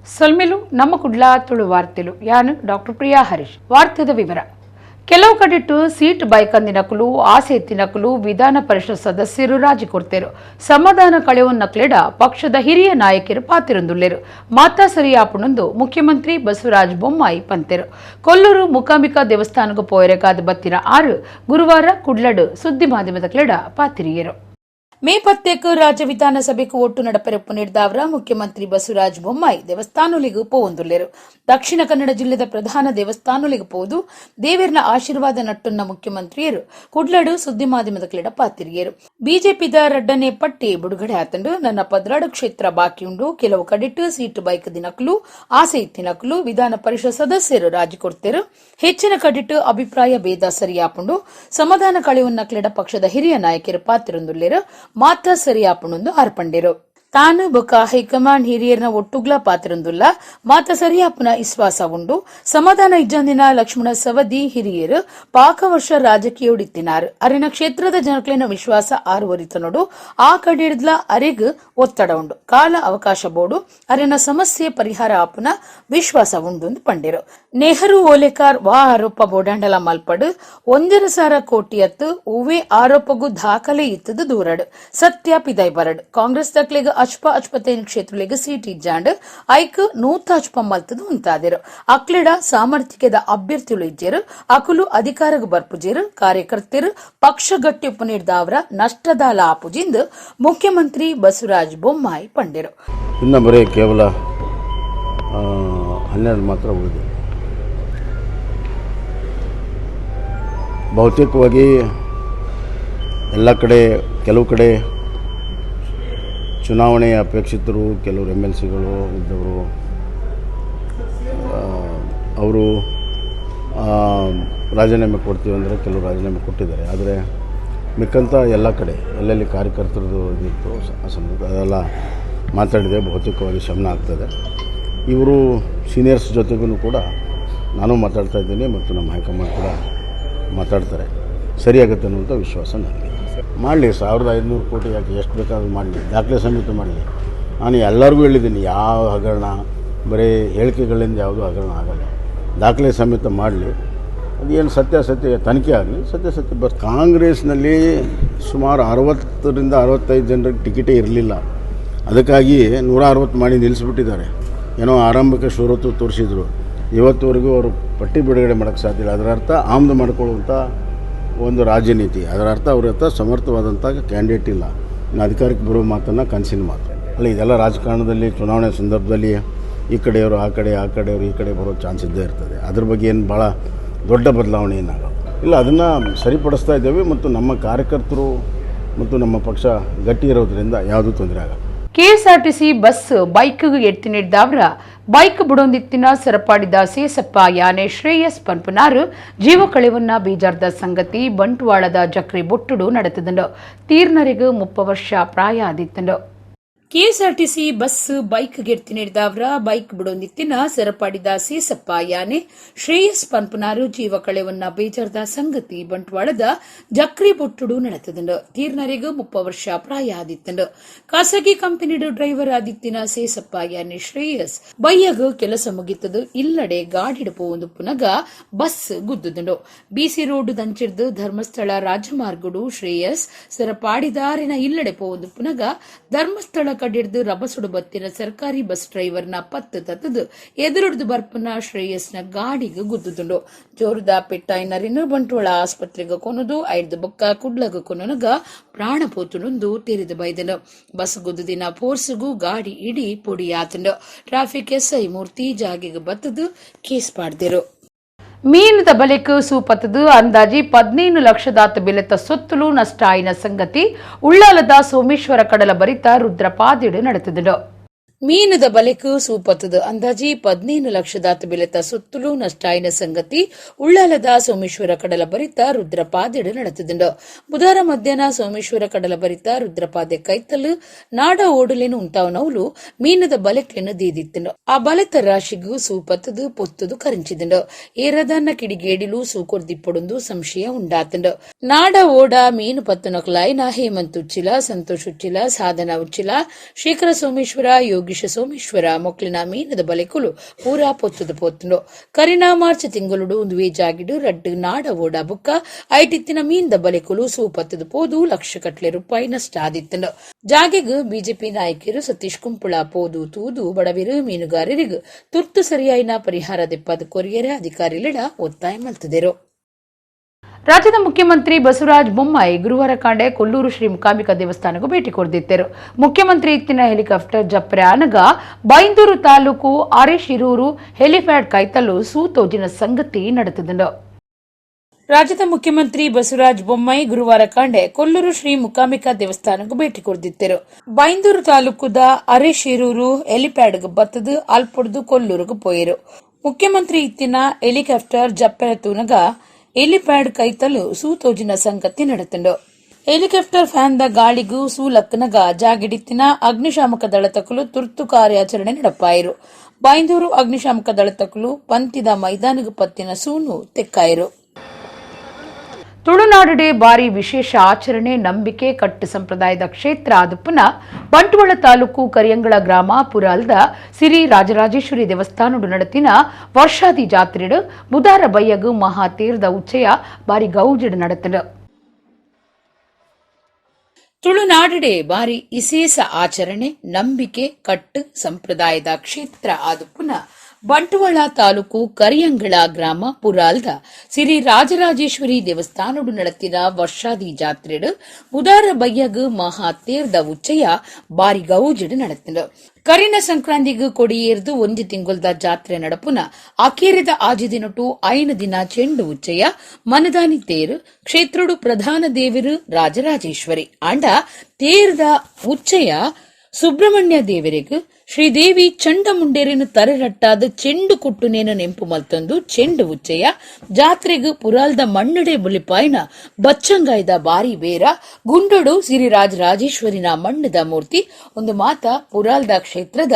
ಸೊಲ್ಮೆಲು ನಮ್ಮ ಕುಡ್ಲ ತುಳು ವಾರ್ತೆಲು ಯಾನು ಡಾಕ್ಟರ್ ಪ್ರಿಯಾ ಹರೀಶ್. ವಾರ್ತೆದ ವಿವರ. ಕೆಲವು ಕಡೆಟ್ಟು ಸೀಟ್ ಬೈಕ್ ಅಂದಿನಕಲು ಆಸೆ ಎತ್ತಿನಕಲು ವಿಧಾನ ಪರಿಷತ್ ಸದಸ್ಯರು ರಾಜಿ ಕೊಡ್ತೇರು. ಸಮಾಧಾನ ಕಳೆವನ್ನಕ್ಲೆಡ ಪಕ್ಷದ ಹಿರಿಯ ನಾಯಕರು ಪಾತಿರೊಂದುಲ್ಲೇರು. ಮಾತಾ ಸರಿಯಾಪುಣಂದು ಮುಖ್ಯಮಂತ್ರಿ ಬಸವರಾಜ ಬೊಮ್ಮಾಯಿ ಪಂತೆರು. ಕೊಲ್ಲೂರು ಮೂಕಾಂಬಿಕಾ ದೇವಸ್ಥಾನಕ್ಕೆ ಪೋಯರೆಗಾದ ಬತ್ತಿನ ಆರು ಗುರುವಾರ ಕುಡ್ಲಡು ಸುದ್ದಿ ಮಾಧ್ಯಮದ ಕ್ಲೆಡ ಪಾತಿರಿಯರು. ಮೇ 10 ರಾಜ್ಯ ವಿಧಾನಸಭೆಗೂ ಒಟ್ಟು ನಡಪೆರಪ್ಪು ನೀಡಿದವರ ಮುಖ್ಯಮಂತ್ರಿ ಬಸವರಾಜ ಬೊಮ್ಮಾಯಿ ದೇವಸ್ಥಾನಲಿಗೂ ಪೋವೊಂದುಲ್ಲೇರು. ದಕ್ಷಿಣ ಕನ್ನಡ ಜಿಲ್ಲೆದ ಪ್ರಧಾನ ದೇವಸ್ಥಾನಲಿಗೂ ಪೋದು ದೇವೇರ್ನ ಆಶೀರ್ವಾದ ನಟ್ಟುನ್ನ ಮುಖ್ಯಮಂತ್ರಿಯರು ಕುಡ್ಲಡು ಸುದ್ದಿ ಮಾಧ್ಯಮದ ಕ್ಲೆಡ ಪಾತಿರಿಯರು. ಬಿಜೆಪಿದ ರಡ್ಡನೆ ಪಟ್ಟಿ ಬಿಡುಗಡೆ ಆತಂಡು ನನ್ನ 16 ಕ್ಷೇತ್ರ ಬಾಕಿ ಉಂಡು ಕೆಲವು ಕಡೆಟ್ಟು ಸೀಟ್ ಬೈಕ್ ದಿನಕಲು ಆಸೆ ಇತ್ತಿನಕಲು ವಿಧಾನ ಪರಿಷತ್ ಸದಸ್ಯರು ರಾಜಿ ಕೊಡ್ತೇರು. ಹೆಚ್ಚಿನ ಕಡೆಟ್ಟು ಅಭಿಪ್ರಾಯ ಭೇದ ಸರಿಯಾಪುಂಡು ಸಮಾಧಾನ ಕಳೆವನ್ನ ಕ್ಲೆಡ ಪಕ್ಷದ ಹಿರಿಯ ನಾಯಕರು ಪಾತಿರೊಂದುಲ್ಲೇರು. ಮಾತಾ ಸರಿಯಾಪುಣಂದು ಆರ್ಪಂಡೇರು. ತಾನು ಬೊಕ ಹೈಕಮಾಂಡ್ ಹಿರಿಯರ್ನ ಒಟ್ಟುಗ್ಲ ಪಾತ್ರೊಂದುಲ್ಲ ಮಾತಾ ಸರಿಯಾಪುನ ವಿಶ್ವಾಸ ಉಂಡು. ಸಮಾಧಾನ ಇಜ್ಜಂದಿನ ಲಕ್ಷ್ಮಣ ಸವದಿ ಹಿರಿಯರು ಪಾಕ ವರ್ಷ ರಾಜಕೀಯ ಉಡಿತ್ತಿನಾರು. ಅರಿನ ಕ್ಷೇತ್ರದ ಜನಕ್ಲಿನ ವಿಶ್ವಾಸ ಆರುವರಿತನೋಡು ಆ ಕಡೆಡ್ಲ ಅರೆಗ್ ಒತ್ತಡ ಉಂಡು. ಕಾಲ ಅವಕಾಶ ಬೋಡು ಅರಿನ ಸಮಸ್ಯೆ ಪರಿಹಾರ ಆಪುನ ವಿಶ್ವಾಸ ಉಂಡು ಪಂಡೇರು. ನೆಹರು ಓಲೆಕಾರ್ ವಾ ಆರೋಪ ಬೋಡಾಂಡಲ ಮಲ್ಪಡು 1,000 ಕೋಟಿ ಅತ್ತು ಉವೆ ಆರೋಪಗೂ ದಾಖಲೆ ಇತ್ತದು ದೂರಡು ಸತ್ಯ ಪಿದೈ ಬರಡು. ಕಾಂಗ್ರೆಸ್ ದಕ್ಲೆಗ್ ಅಚ್ಪತೈನ ಕ್ಷೇತ್ರಗಳಿಗೆ ಸೀಟ್ ಇಜ್ಜಾಂಡ್ ಐಕ್ ನೂತ ಅಚ್ಪ ಮಲ್ತದು ಉಂತಾದಿರು. ಅಕ್ಲೆಡ ಸಾಮರ್ಥ್ಯದ ಅಭ್ಯರ್ಥಿಗಳು ಇಜ್ಜೇರು. ಅಕುಲು ಅಧಿಕಾರಕ್ಕೆ ಬರ್ಪುಜೇರು. ಕಾರ್ಯಕರ್ತರು ಪಕ್ಷ ಗಟ್ಟಿ ಉಪ ನೀಡಿದವರ ನಷ್ಟದ ಲಾಪುಜಿಂದು ಮುಖ್ಯಮಂತ್ರಿ ಬಸವರಾಜ ಬೊಮ್ಮಾಯಿ ಪಂಡೇರು. ಇನ್ನು ಬರೀ ಕೇವಲ 12 ಮಾತ್ರ ಉಳಿದು ಬಹುತೇಕವಾಗಿ ಎಲ್ಲ ಕಡೆ ಕೆಲವು ಕಡೆ ಚುನಾವಣೆಯ ಅಪೇಕ್ಷಿತರು ಕೆಲವರು MLCಗಳು ಇದ್ದವರು ಅವರು ರಾಜೀನಾಮೆ ಕೊಡ್ತೀವಿ ಅಂದರೆ ಕೆಲವರು ರಾಜೀನಾಮೆ ಕೊಟ್ಟಿದ್ದಾರೆ. ಆದರೆ ಮಿಕ್ಕಂತ ಎಲ್ಲ ಕಡೆ ಎಲ್ಲೆಲ್ಲಿ ಕಾರ್ಯಕರ್ತರದ್ದು ಇದಿತ್ತು ಅದೆಲ್ಲ ಮಾತಾಡಿದೆ ಬಹುತೇಕವಾಗಿ ಶಮನ ಆಗ್ತದೆ. ಇವರು ಸೀನಿಯರ್ಸ್ ಜೊತೆಗೂ ಕೂಡ ನಾನು ಮಾತಾಡ್ತಾ ಇದ್ದೀನಿ ಮತ್ತು ನಮ್ಮ ಹೈಕಮಾಂಡ್ ಕೂಡ ಮಾತಾಡ್ತಾರೆ. ಸರಿಯಾಗುತ್ತೆ ಅನ್ನುವಂಥ ವಿಶ್ವಾಸ ನನಗೆ. ಮಾಡಲಿ 1,500 ಕೋಟಿ ಯಾಕೆ ಎಷ್ಟು ಬೇಕಾದ್ರೂ ಮಾಡಲಿ, ದಾಖಲೆ ಸಮೇತ ಮಾಡಲಿ. ನಾನು ಎಲ್ಲರಿಗೂ ಹೇಳಿದ್ದೀನಿ ಯಾವ ಹಗರಣ ಬರೀ ಹೇಳಿಕೆಗಳಿಂದ ಯಾವುದೂ ಹಗರಣ ಆಗಲ್ಲ. ದಾಖಲೆ ಸಮೇತ ಮಾಡಲಿ. ಅದೇನು ಸತ್ಯಾಸತ್ಯ ತನಿಖೆ ಆಗಲಿ, ಸತ್ಯಾಸತ್ಯ ಬಸ್. ಕಾಂಗ್ರೆಸ್ನಲ್ಲಿ ಸುಮಾರು 60ರಿಂದ 65 ಜನರಿಗೆ ಟಿಕೆಟೇ ಇರಲಿಲ್ಲ. ಅದಕ್ಕಾಗಿ 160 ಮಾಡಿ ನಿಲ್ಲಿಸ್ಬಿಟ್ಟಿದ್ದಾರೆ. ಏನೋ ಆರಂಭಿಕ ಷರತ್ತು ತೋರಿಸಿದ್ರು. ಇವತ್ತುವರೆಗೂ ಅವರು ಪಟ್ಟಿ ಬಿಡುಗಡೆ ಮಾಡೋಕ್ಕೆ ಸಾಧ್ಯ ಇಲ್ಲ. ಅದರ ಅರ್ಥ ಆಮದು ಮಾಡಿಕೊಳ್ಳುವಂಥ ಒಂದು ರಾಜನೀತಿ. ಅದರ ಅರ್ಥ ಅವ್ರ ಹತ್ರ ಸಮರ್ಥವಾದಂಥ ಕ್ಯಾಂಡಿಡೇಟ್ ಇಲ್ಲ. ಇನ್ನು ಅಧಿಕಾರಕ್ಕೆ ಬರುವ ಮಾತನ್ನು ಕನಸಿನ ಮಾತು ಅಲ್ಲ. ಇದೆಲ್ಲ ರಾಜಕಾರಣದಲ್ಲಿ ಚುನಾವಣೆ ಸಂದರ್ಭದಲ್ಲಿ ಈ ಕಡೆಯವರು ಆ ಕಡೆಯವರು ಈ ಕಡೆ ಬರೋ ಚಾನ್ಸ್ ಇದ್ದೇ ಇರ್ತದೆ. ಅದ್ರ ಬಗ್ಗೆ ಏನು ಭಾಳ ದೊಡ್ಡ ಬದಲಾವಣೆ ಏನಾಗಲ್ಲ. ಇಲ್ಲ, ಅದನ್ನು ಸರಿಪಡಿಸ್ತಾ ಇದ್ದೇವೆ ಮತ್ತು ನಮ್ಮ ಕಾರ್ಯಕರ್ತರು ಮತ್ತು ನಮ್ಮ ಪಕ್ಷ ಗಟ್ಟಿ ಇರೋದ್ರಿಂದ ಯಾವುದೂ ತೊಂದರೆ ಆಗಲ್ಲ. ಕೆಎಸ್ಆರ್ಟಿಸಿ ಬಸ್ ಬೈಕ್ ಎತ್ತಿ ನೀಡಿದವರ ಬೈಕ್ ಬಿಡೊಂದಿತ್ತಿನ ಸರಪಾಡಿದ ಸೇಸಪ್ಪ ಯಾನೆ ಶ್ರೇಯಸ್ ಪನ್ಪುನಾರು ಜೀವ ಕಳೆವನ್ನ ಬೀಜಾರ್ದ ಸಂಗತಿ ಬಂಟ್ವಾಳದ ಜಕ್ರಿ ಬೊಟ್ಟುಡು ನಡೆತದಂಡು. ತೀರ್ನರಿಗೂ 30 ವರ್ಷ ಪ್ರಾಯ ಆದಿತ್ತಂಡು. ಕೆಎಸ್ಆರ್ಟಿಸಿ ಬಸ್ ಬೈಕ್ ಗೆಡ್ತಿ ನೀಡಿದವರ ಬೈಕ್ ಬಿಡೊಂದಿತ್ತಿನ ಸರಪಾಡಿದ ಸೇಸಪ್ಪ ಯಾನೆ ಶ್ರೇಯಸ್ ಪನ್ಪುನಾರು ಜೀವ ಕಳೆವನ್ನ ಬೇಜಾರ್ದ ಸಂಗತಿ ಬಂಟ್ವಾಳದ ಜಕ್ರಿ ಬೊಟ್ಟುಡು ನಡೆತದಂಡು. ತೀರ್ನರಿಗೂ 30 ವರ್ಷ ಪ್ರಾಯ ಆದಿತ್ತಂಡು. ಖಾಸಗಿ ಕಂಪನಿಡು ಡ್ರೈವರ್ ಆದಿತ್ತಿನ ಸೇಸಪ್ಪ ಯಾನೆ ಶ್ರೇಯಸ್ ಬೈಯಗ ಕೆಲಸ ಮುಗಿತದು ಇಲ್ಲಡೆ ಗಾಡಿಡು ಪೋವೊಂದು ಪುನಗ ಬಸ್ ಗುದ್ದುದುಂಡು. ಬಿಸಿ ರೋಡ್ ದಂಚಿರ್ದು ಧರ್ಮಸ್ಥಳ ರಾಜಮಾರ್ಗಡು ಶ್ರೇಯಸ್ ಸರಪಾಡಿದಾರಿನ ಇಲ್ಲಡೆ ಪೋವೊಂದು ಪುನಗ ಧರ್ಮಸ್ಥಳ ಕಡಿಡ್ದು ರಭಸುಡು ಬತ್ತಿನ ಸರ್ಕಾರಿ ಬಸ್ ಡ್ರೈವರ್ನ ಪತ್ತು ತತ್ತದು ಎದುರುಡ್ದು ಬರ್ಪುನ ಶ್ರೇಯಸ್ನ ಗಾಡಿಗೆ ಗುದ್ದುದುಂಡು. ಜೋರುದ ಪೆಟ್ಟಾಯಿನರಿನ ಬಂಟ್ವಾಳ ಆಸ್ಪತ್ರೆಗೆ ಕೊನದು 5 ಬೊಕ್ಕ ಕುಡ್ಲಗ ಕೊನಗ ಪ್ರಾಣ ಪೋತುನೊಂದು ತೆರೆದು ಬೈದನು. ಬಸ್ ಗುದ್ದುದಿನ ಫೋರ್ಸ್ಗೂ ಗಾಡಿ ಇಡೀ ಪುಡಿ ಆತಂಡು. ಟ್ರಾಫಿಕ್ SI ಮೂರ್ತಿ ಜಾಗಿಗೆ ಬತ್ತದು ಕೇಸ್ ಪಾಡ್ದಿರು. ಮೀನದ ಬಲೆಕ್ ಸೂಪತ್ತದು ಅಂದಾಜಿ 15 ಲಕ್ಷದಾತ ಬೆಲೆತ ಸೊತ್ತುಲು ನಷ್ಟ ಆಯಿನ ಸಂಗತಿ ಉಳ್ಳಾಲದ ಸೋಮೇಶ್ವರ ಕಡಲ ಬರಿತ ರುದ್ರಪಾದಿಡು ನಡೆತದು. ಮೀನದ ಬಲೆಕ್ ಸೂಪತ್ತದು ಅಂದಾಜಿ 15 ಲಕ್ಷದಾತ ಬೆಲೆತ ಸೊತ್ತುಲು ನಷ್ಟ ಆಯಿನ ಸಂಗತಿ ಉಳ್ಳಾಲದ ಸೋಮೇಶ್ವರ ಕಡಲ ಬರಿತ ರುದ್ರಪಾದಿಡು ನಡೆತದು. ಬುಧವಾರ ಮಧ್ಯಾಹ್ನ ಸೋಮೇಶ್ವರ ಕಡಲ ಬರಿತ ರುದ್ರಪಾದೆ ಕೈತಲು ನಾಡ ಓಡಲೇನು ಉಂಟಾವನವಲು ಮೀನದ ಬಲೆಕ್ಲೆನು ದೀದಿತ್ತಂಡು. ಆ ಬಲೆತ ರಾಶಿಗೂ ಸೂಪತ್ತದು ಪೊತ್ತದು ಕರಿಂಚಿದಂಡು. ಏರದನ್ನ ಕಿಡಿಗೇಡಿಲು ಸೂಕೊರ್ದಿಪ್ಪೊಡೊಂದು ಸಂಶಯ ಉಂಡಾತಂಡು. ನಾಡ ಓಡ ಮೀನು ಪತ್ತುನಕ್ಲಾಯಿನ ಹೇಮಂತ್ ಉಚ್ಚಿಲ, ಸಂತೋಷ್ ಉಚ್ಚಿಲ, ಸಾಧನ ಉಚ್ಚಿಲ, ಶೇಖರ ಸೋಮೇಶ್ವರ, ಯೋಗಿ ಗುಡಿಶ ಸೋಮೇಶ್ವರ ಮೊಕ್ಲಿನ ಮೀನದ ಬಲೆಕುಲು ಪೂರಾ ಪೊತ್ತದ ಪೋತುಂಡು ಕರಿನಾ ಮಾರ್ಚ್ ತಿಂಗಳು ಒಂದು ಜಾಗಿಡು ರಡ್ಡು ನಾಡ ಓಡ ಬುಕ್ಕ ಐಟಿತ್ತಿನ ಮೀನದ ಬಲೆಕುಲು ಸೂಪತ್ತದ ಪೋದು ಲಕ್ಷ ಕಟ್ಲೆ ರೂಪಾಯಿ ನಷ್ಟ ಆದಿತ್ತಂಡು ಜಾಗೆಗ್ ಬಿಜೆಪಿ ನಾಯಕರು ಸತೀಶ್ ಕುಂಪುಳ ಪೋದು ತೂದು ಬಡವಿರು ಮೀನುಗಾರರಿಗೂ ತುರ್ತು ಸರಿಯಾಯಿನ ಪರಿಹಾರ ದೆಪ್ಪದ ಕೊರಿಯರ ಅಧಿಕಾರಿಗಳ ಒತ್ತಾಯ ಮಲ್ತದರು. ರಾಜ್ಯದ ಮುಖ್ಯಮಂತ್ರಿ ಬಸವರಾಜ ಬೊಮ್ಮಾಯಿ ಗುರುವಾರ ಕಾಂಡೆ ಕೊಲ್ಲೂರು ಶ್ರೀ ಮೂಕಾಂಬಿಕಾ ದೇವಸ್ಥಾನಕ್ಕೂ ಭೇಟಿ ಕೊಡ್ದಿದ್ದರು. ಮುಖ್ಯಮಂತ್ರಿ ಇತ್ತಿನ ಹೆಲಿಕಾಪ್ಟರ್ ಜಪ್ರೆ ಅನಗ ಬೈಂದೂರು ತಾಲೂಕು ಆರೇಶಿರೂರು ಹೆಲಿಪ್ಯಾಡ್ ಕೈತಲು ಸೂತೋಜಿನ ಸಂಗತಿ ನಡೆದಿದ್ದರು. ರಾಜ್ಯದ ಮುಖ್ಯಮಂತ್ರಿ ಬಸವರಾಜ ಬೊಮ್ಮಾಯಿ ಗುರುವಾರ ಕಾಂಡೆ ಕೊಲ್ಲೂರು ಶ್ರೀ ಮೂಕಾಂಬಿಕಾ ದೇವಸ್ಥಾನಕ್ಕೂ ಭೇಟಿ ಕೊಡ್ದಿದ್ದರು. ಬೈಂದೂರು ತಾಲೂಕುದ ಅರೇಶಿರೂರು ಹೆಲಿಪ್ಯಾಡ್ ಬತ್ತದು ಅಲ್ಪೊಡ್ದು ಕೊಲ್ಲೂರುಗೂ ಪೋಯರು. ಮುಖ್ಯಮಂತ್ರಿ ಇತ್ತಿನ ಹೆಲಿಕಾಪ್ಟರ್ ಜಪ್ಪೆರ ತೂನಗ ಹೆಲಿಪ್ಯಾಡ್ ಕೈತಲು ಸೂತೋಜಿನ ಸಂಗತಿ ನಡೆತಂಡು. ಹೆಲಿಕಾಪ್ಟರ್ ಫ್ಯಾನ್ ದ ಗಾಳಿಗೂ ಸೂಲಕ್ಕನಗ ಜಾಗಿಡಿತ್ತಿನ ಅಗ್ನಿಶಾಮಕ ದಳ ತಕಲು ತುರ್ತು ಕಾರ್ಯಾಚರಣೆ ನಡೆಪಾಯಿರು. ಬೈಂದೂರು ಅಗ್ನಿಶಾಮಕ ದಳ ತಕಲು ಪಂತಿದ ಮೈದಾನಗ ಪತ್ತಿನ ಸೂನು ತೆಕ್ಕಾಯಿರು. ತುಳುನಾಡುಡೆ ಬಾರಿ ವಿಶೇಷ ಆಚರಣೆ ನಂಬಿಕೆ ಕಟ್ಟು ಸಂಪ್ರದಾಯದ ಕ್ಷೇತ್ರ ಆದುಪ್ಪನ ಬಂಟ್ವಾಳ ತಾಲೂಕು ಕರಿಯಂಗಳ ಗ್ರಾಮ ಪುರಾಲ್ದ ಸಿರಿ ರಾಜರಾಜೇಶ್ವರಿ ದೇವಸ್ಥಾನಡು ನಡತಿನ ವರ್ಷಾದಿ ಜಾತ್ರೆಡು ಬುಧಾರ ಬಯ್ಯಗು ಮಹಾ ತೀರ್ದ ಉಚ್ಚಯ ಬಾರಿ ಗೌಜಡು ನಡತನ. ತುಳುನಾಡುಡೆ ಬಾರಿ ವಿಶೇಷ ಆಚರಣೆ ನಂಬಿಕೆ ಕಟ್ಟು ಸಂಪ್ರದಾಯದ ಕ್ಷೇತ್ರ ಆದುಪ್ಪನ ಬಂಟ್ವಾಳ ತಾಲೂಕು ಕರಿಯಂಗಳ ಗ್ರಾಮ ಪುರಾಲ್ದ ಸಿರಿ ರಾಜರಾಜೇಶ್ವರಿ ದೇವಸ್ಥಾನಡು ನಡತಿನ ವರ್ಷಾದಿ ಜಾತ್ರೆಡು ಬುಧಾರ ಬಯ್ಯಗು ಮಹಾ ತೇರ್ದ ಉಚ್ಚಯ ಬಾರಿ ಗೌಜಡು ನಡತಿನ. ಕರಿನ ಸಂಕ್ರಾಂತಿಗೂ ಕೊಡಿಯೇರ್ದು ಒಂದು ತಿಂಗಳದ ಜಾತ್ರೆ ನಡಪುನ ಅಕೇರಿದ ಆಜಿದಿನಟು ಐನ ದಿನ ಚೆಂಡು ಉಚ್ಚಯ ಮನದಾನಿ ತೇರು ಕ್ಷೇತ್ರಡು ಪ್ರಧಾನ ದೇವರು ರಾಜರಾಜೇಶ್ವರಿ ಆಂಡ ತೇರ್ದ ಉಚ್ಚಯ ಸುಬ್ರಹ್ಮಣ್ಯ ದೇವರಿಗೂ ಶ್ರೀದೇವಿ ಚಂಡಮುಂಡೇರಿನ ತರೆರಟ್ಟಾದ ಚೆಂಡು ಕುಟ್ಟುನೇನ ನೆಂಪು ಮಲ್ತೊಂದು ಚೆಂಡು ಉಚ್ಚಯ ಜಾತ್ರೆಗೂ ಪುರಾಲ್ದ ಮಣ್ಣಡೆ ಬುಲಿಪಾಯಿನ ಬಚ್ಚಂಗಾಯ್ದ ಬಾರಿ ಬೇರ ಗುಂಡೊಡು ಸಿರಿರಾಜರಾಜೇಶ್ವರಿನ ಮಣ್ಣದ ಮೂರ್ತಿ ಒಂದು ಮಾತ ಪುರಾಲ್ದ ಕ್ಷೇತ್ರದ